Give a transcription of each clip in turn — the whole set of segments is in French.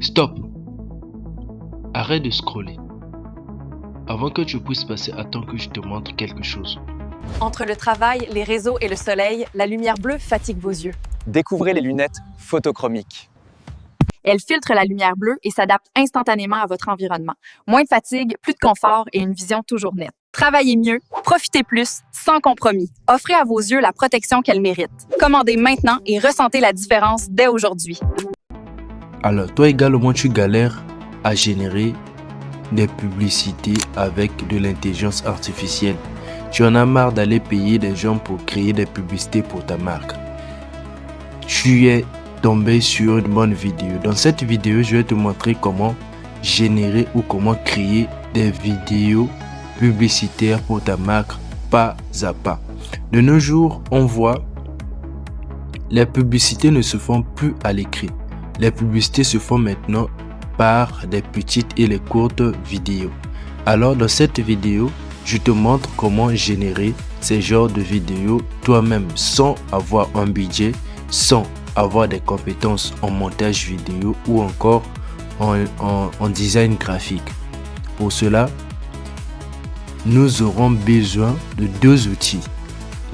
Stop! Arrête de scroller. Avant que tu puisses passer, attends que je te montre quelque chose. Entre le travail, les réseaux et le soleil, la lumière bleue fatigue vos yeux. Découvrez les lunettes photochromiques. Elles filtrent la lumière bleue et s'adaptent instantanément à votre environnement. Moins de fatigue, plus de confort et une vision toujours nette. Travaillez mieux, profitez plus, sans compromis. Offrez à vos yeux la protection qu'elles méritent. Commandez maintenant et ressentez la différence dès aujourd'hui. Alors, toi également, tu galères à générer des publicités avec de l'intelligence artificielle. Tu en as marre d'aller payer des gens pour créer des publicités pour ta marque. Tu es tombé sur une bonne vidéo. Dans cette vidéo, je vais te montrer comment générer ou comment créer des vidéos publicitaires pour ta marque pas à pas. De nos jours, on voit les publicités ne se font plus à l'écrit. Les publicités se font maintenant par des petites et les courtes vidéos. Alors dans cette vidéo, je te montre comment générer ces genres de vidéos toi-même sans avoir un budget, sans avoir des compétences en montage vidéo ou encore en design graphique. Pour cela, nous aurons besoin de deux outils.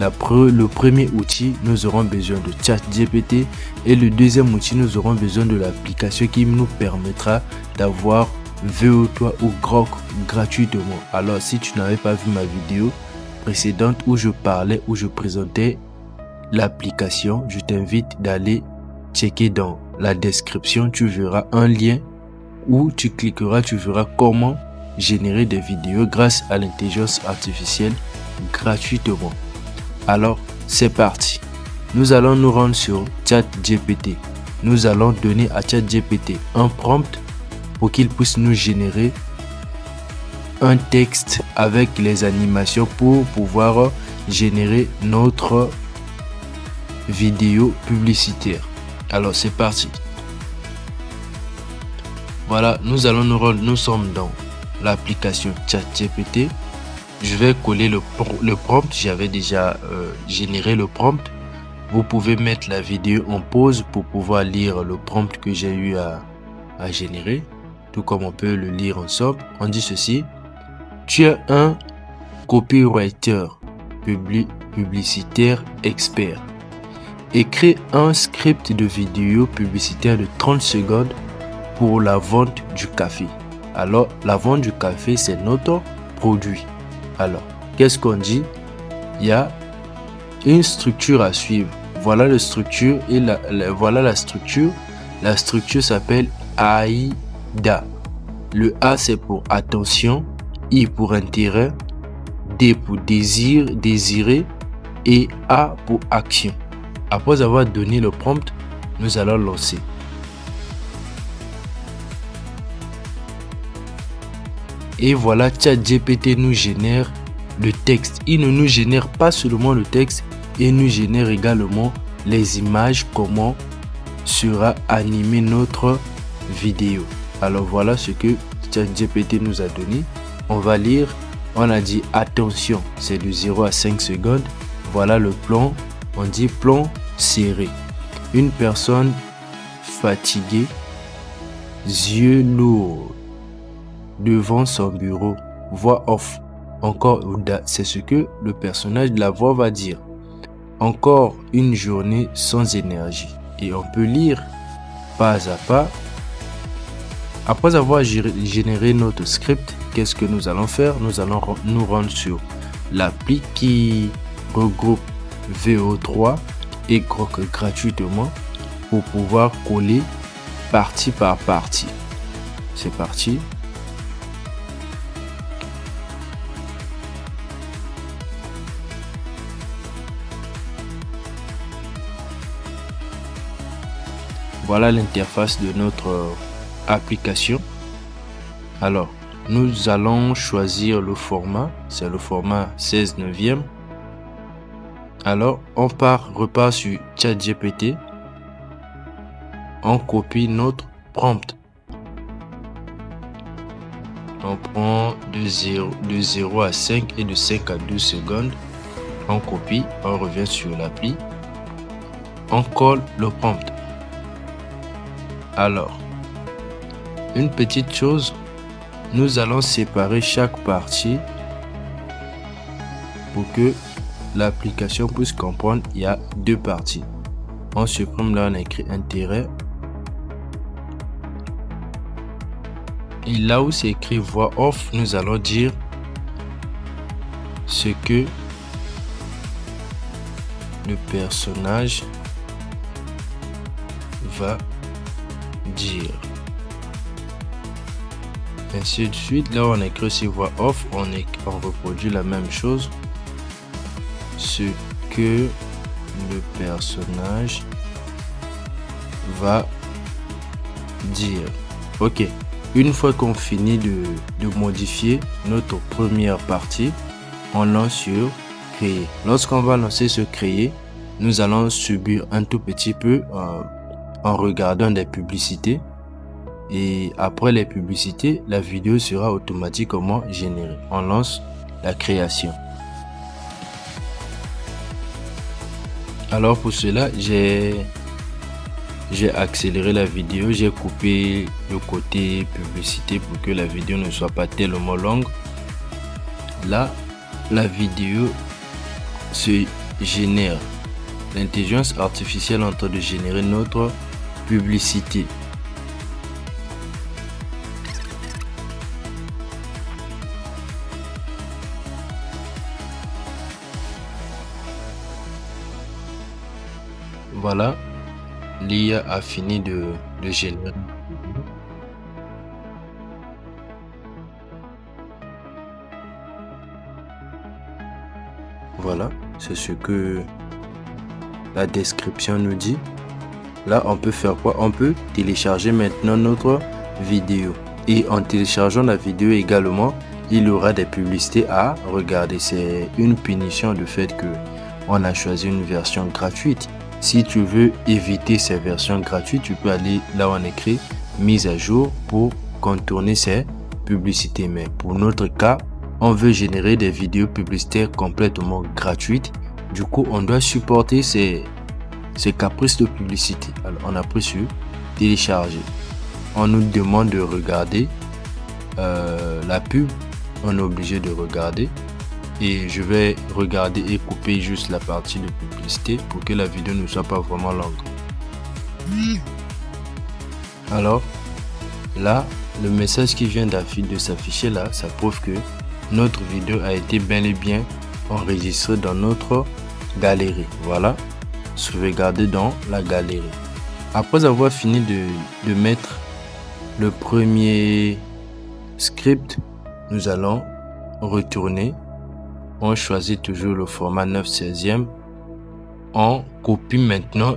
Le premier outil, nous aurons besoin de ChatGPT et le deuxième outil, nous aurons besoin de l'application qui nous permettra d'avoir VO3 ou Grok gratuitement. Alors, si tu n'avais pas vu ma vidéo précédente où je parlais, où je présentais l'application, je t'invite d'aller checker dans la description. Tu verras un lien où tu cliqueras, tu verras comment générer des vidéos grâce à l'intelligence artificielle gratuitement. Alors, c'est parti. Nous allons nous rendre sur ChatGPT. Nous allons donner à ChatGPT un prompt pour qu'il puisse nous générer un texte avec les animations pour pouvoir générer notre vidéo publicitaire. Alors, c'est parti. Voilà, nous sommes dans l'application ChatGPT. Je vais coller le prompt. J'avais déjà généré le prompt. Vous pouvez mettre la vidéo en pause pour pouvoir lire le prompt que j'ai eu à générer. Tout comme on peut le lire ensemble. On dit ceci. Tu es un copywriter publicitaire expert. Écris un script de vidéo publicitaire de 30 secondes pour la vente du café. Alors, la vente du café, c'est notre produit. Alors, qu'est-ce qu'on dit? Il y a une structure à suivre. Voilà la structure et voilà la structure. La structure s'appelle AIDA. Le A, c'est pour attention, I pour intérêt, D pour désirer et A pour action. Après avoir donné le prompt, nous allons lancer. Et voilà, ChatGPT nous génère le texte. Il ne nous génère pas seulement le texte, il nous génère également les images, comment sera animée notre vidéo. Alors voilà ce que ChatGPT nous a donné. On va lire. On a dit attention, c'est de 0 à 5 secondes. Voilà le plan. On dit plan serré. Une personne fatiguée, yeux lourds, devant son bureau, voix off. Encore, c'est ce que le personnage de la voix va dire. Encore une journée sans énergie. Et on peut lire pas à pas. Après avoir généré notre script, qu'est-ce que nous allons faire? Nous allons nous rendre sur l'appli qui regroupe VO3 et Grok gratuitement pour pouvoir coller partie par partie. C'est parti. Voilà l'interface de notre application. Alors, nous allons choisir le format. C'est le format 16/9. Alors, on repart sur ChatGPT. On copie notre prompt. On prend de 0 à 5 et de 5 à 12 secondes. On copie, on revient sur l'appli. On colle le prompt. Alors, une petite chose, nous allons séparer chaque partie pour que l'application puisse comprendre il y a 2 parties. On supprime là, on écrit intérêt. Et là où c'est écrit voix off, nous allons dire ce que le personnage va dire. Ainsi de suite. Là, on écrit aussi voix off, on reproduit la même chose. Ce que le personnage va dire. Ok. Une fois qu'on finit de modifier notre première partie, on lance sur créer. Lorsqu'on va lancer sur créer, nous allons subir un tout petit peu en regardant des publicités. Et après les publicités, la vidéo sera automatiquement générée. On lance la création. Alors pour cela, j'ai accéléré la vidéo, j'ai coupé le côté publicité pour que la vidéo ne soit pas tellement longue. Là, la vidéo se génère. L'intelligence artificielle est en train de générer notre publicité. Voilà, l'IA a fini de générer. Voilà, c'est ce que la description nous dit. Là, on peut faire quoi? On peut télécharger maintenant notre vidéo. Et en téléchargeant la vidéo également, il y aura des publicités à regarder. C'est une punition du fait que on a choisi une version gratuite. Si tu veux éviter ces versions gratuites, tu peux aller là où on écrit mise à jour pour contourner ces publicités. Mais pour notre cas, on veut générer des vidéos publicitaires complètement gratuites. Du coup, on doit supporter ces caprices de publicité. Alors, on appuie sur télécharger. On nous demande de regarder la pub. On est obligé de regarder. Et je vais regarder et couper juste la partie de publicité pour que la vidéo ne soit pas vraiment longue. Alors, là, le message qui vient de s'afficher là, ça prouve que notre vidéo a été bel et bien enregistrée dans notre galerie. Voilà, sauvegarder dans la galerie. Après avoir fini de mettre le premier script, nous allons retourner. On choisit toujours le format 9/16e. On copie maintenant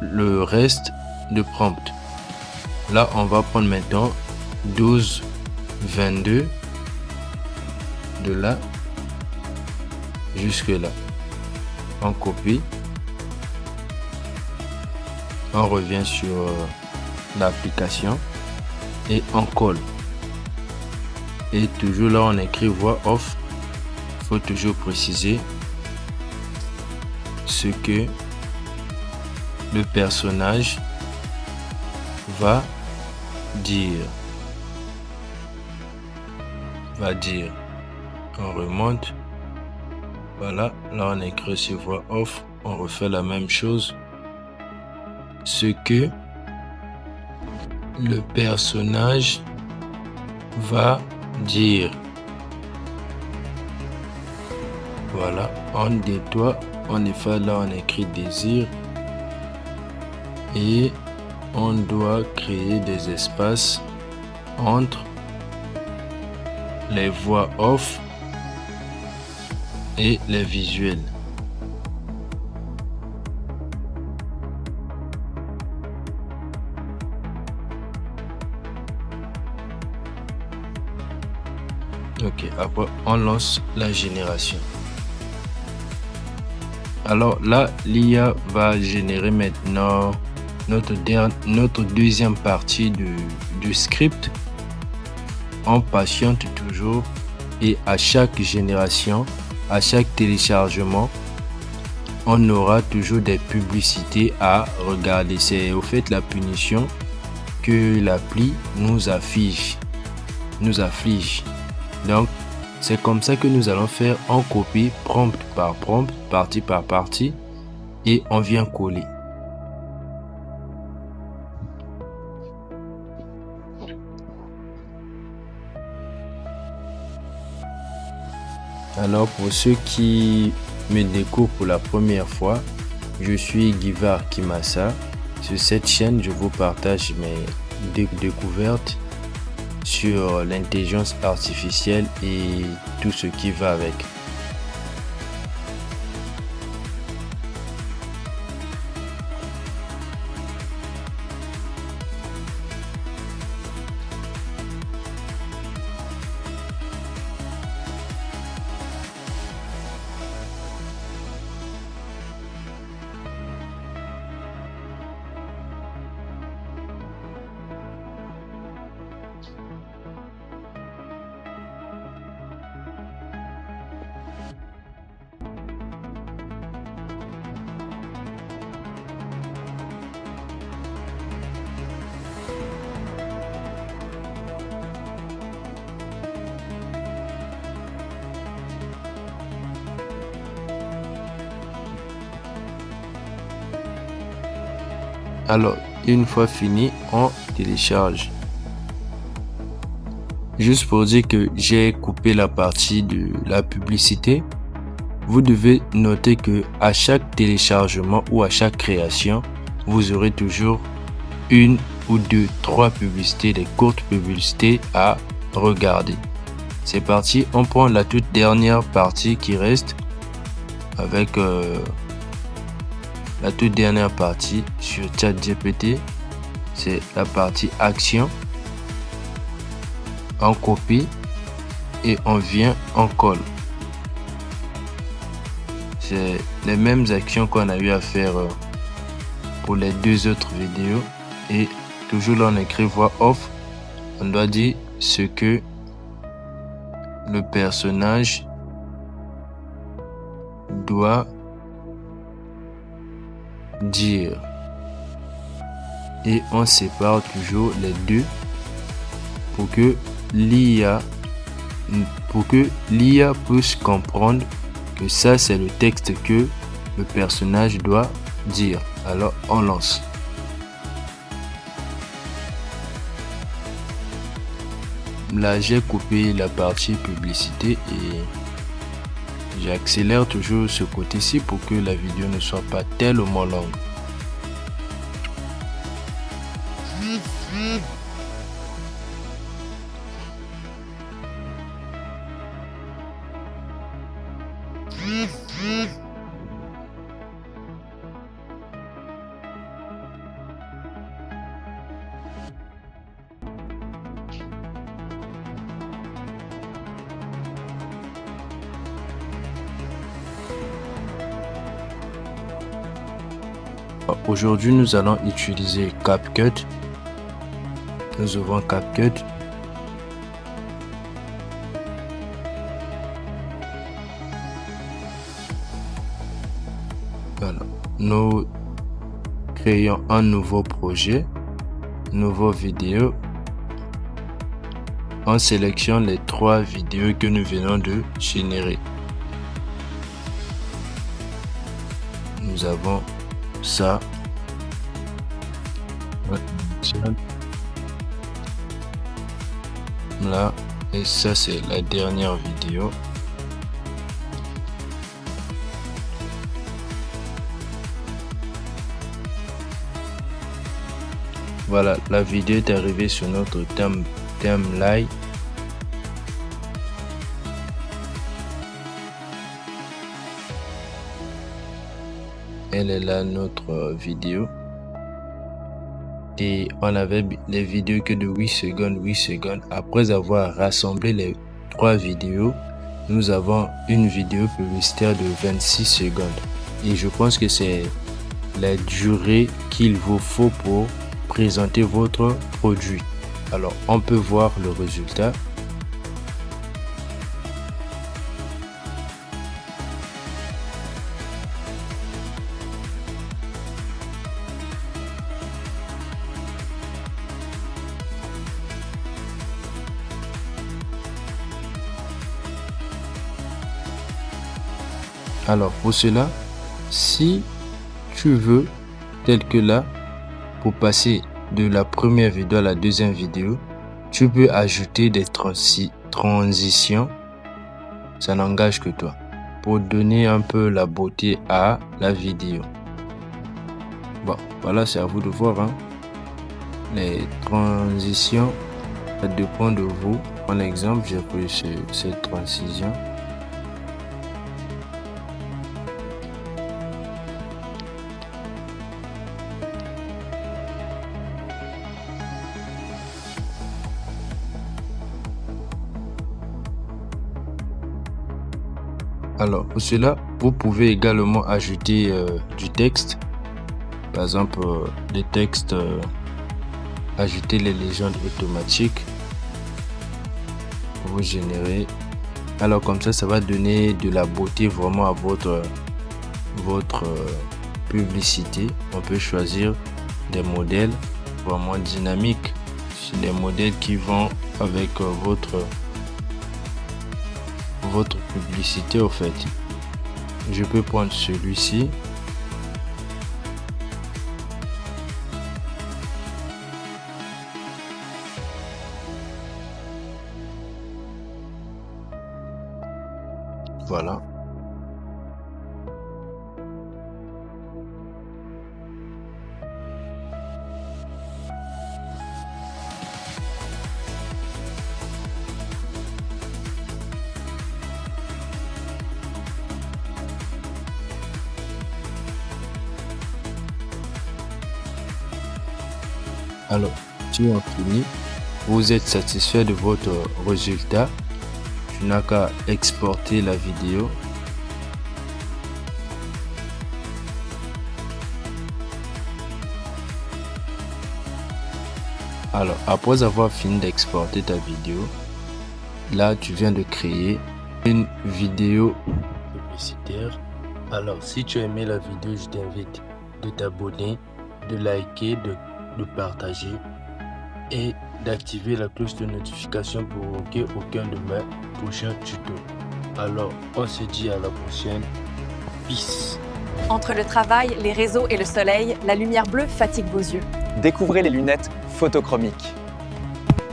le reste de prompt. Là, on va prendre maintenant 12/22 de là jusque là. On copie. On revient sur l'application et on colle. Et toujours là, on écrit voix off. Faut toujours préciser ce que le personnage va dire. On remonte. Voilà, là on écrit sur voix off. On refait la même chose. Ce que le personnage va dire. Voilà, on nettoie, on efface là, on écrit désir et on doit créer des espaces entre les voix off et les visuels. Ok, après on lance la génération. Alors là, l'IA va générer maintenant notre deuxième partie du script. On patiente toujours et à chaque génération, à chaque téléchargement, on aura toujours des publicités à regarder. C'est au fait la punition que l'appli nous afflige. Donc, c'est comme ça que nous allons faire en copie, prompt par prompt, partie par partie, et on vient coller. Alors, pour ceux qui me découvrent pour la première fois, je suis Guivar Kimassa. Sur cette chaîne, je vous partage mes découvertes sur l'intelligence artificielle et tout ce qui va avec. Alors, une fois fini, on télécharge. Juste pour dire que j'ai coupé la partie de la publicité, vous devez noter que à chaque téléchargement ou à chaque création, vous aurez toujours une ou deux, trois publicités, des courtes publicités à regarder. C'est parti, on prend la toute dernière partie qui reste avec la toute dernière partie sur ChatGPT, c'est la partie action. On copie et on vient, on colle. C'est les mêmes actions qu'on a eu à faire pour les deux autres vidéos. Et toujours là, on écrit voix off. On doit dire ce que le personnage doit dire, et on sépare toujours les deux pour que l'IA puisse comprendre que ça c'est le texte que le personnage doit dire. Alors on lance. Là j'ai coupé la partie publicité et j'accélère toujours ce côté-ci pour que la vidéo ne soit pas tellement longue. Aujourd'hui, nous allons utiliser CapCut. Nous ouvrons CapCut. Voilà. Nous créons un nouveau projet, nouveau vidéo. On sélectionne les trois vidéos que nous venons de générer. Nous avons ça. Là, et ça c'est la dernière vidéo. Voilà, la vidéo est arrivée sur notre timeline. Elle est là, notre vidéo. Et on avait les vidéos que de 8 secondes. Après avoir rassemblé les trois vidéos, nous avons une vidéo publicitaire de 26 secondes. Et je pense que c'est la durée qu'il vous faut pour présenter votre produit. Alors, on peut voir le résultat. Alors pour cela, si tu veux, tel que là, pour passer de la première vidéo à la deuxième vidéo, tu peux ajouter des transitions, ça n'engage que toi, pour donner un peu la beauté à la vidéo. Bon, voilà, c'est à vous de voir, hein. Les transitions, ça dépend de vous. En exemple, j'ai pris cette transition. Alors, pour cela, vous pouvez également ajouter du texte. Par exemple, des textes, ajouter les légendes automatiques. Vous générez. Alors, comme ça va donner de la beauté vraiment à votre publicité. On peut choisir des modèles vraiment dynamiques. Des modèles qui vont avec votre publicité au fait. Je peux prendre celui-ci. Voilà. Alors, tu as fini. Vous êtes satisfait de votre résultat. Tu n'as qu'à exporter la vidéo. Alors, après avoir fini d'exporter ta vidéo, là, tu viens de créer une vidéo publicitaire. Alors, si tu as aimé la vidéo, je t'invite de t'abonner, de liker, de partager et d'activer la cloche de notification pour aucun de mes prochains tutos. Alors, on se dit à la prochaine. Peace. Entre le travail, les réseaux et le soleil, la lumière bleue fatigue vos yeux. Découvrez les lunettes photochromiques.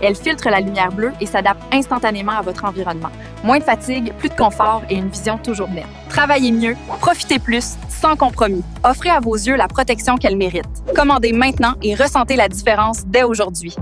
Elle filtre la lumière bleue et s'adapte instantanément à votre environnement. Moins de fatigue, plus de confort et une vision toujours nette. Travaillez mieux, profitez plus, sans compromis. Offrez à vos yeux la protection qu'elles méritent. Commandez maintenant et ressentez la différence dès aujourd'hui.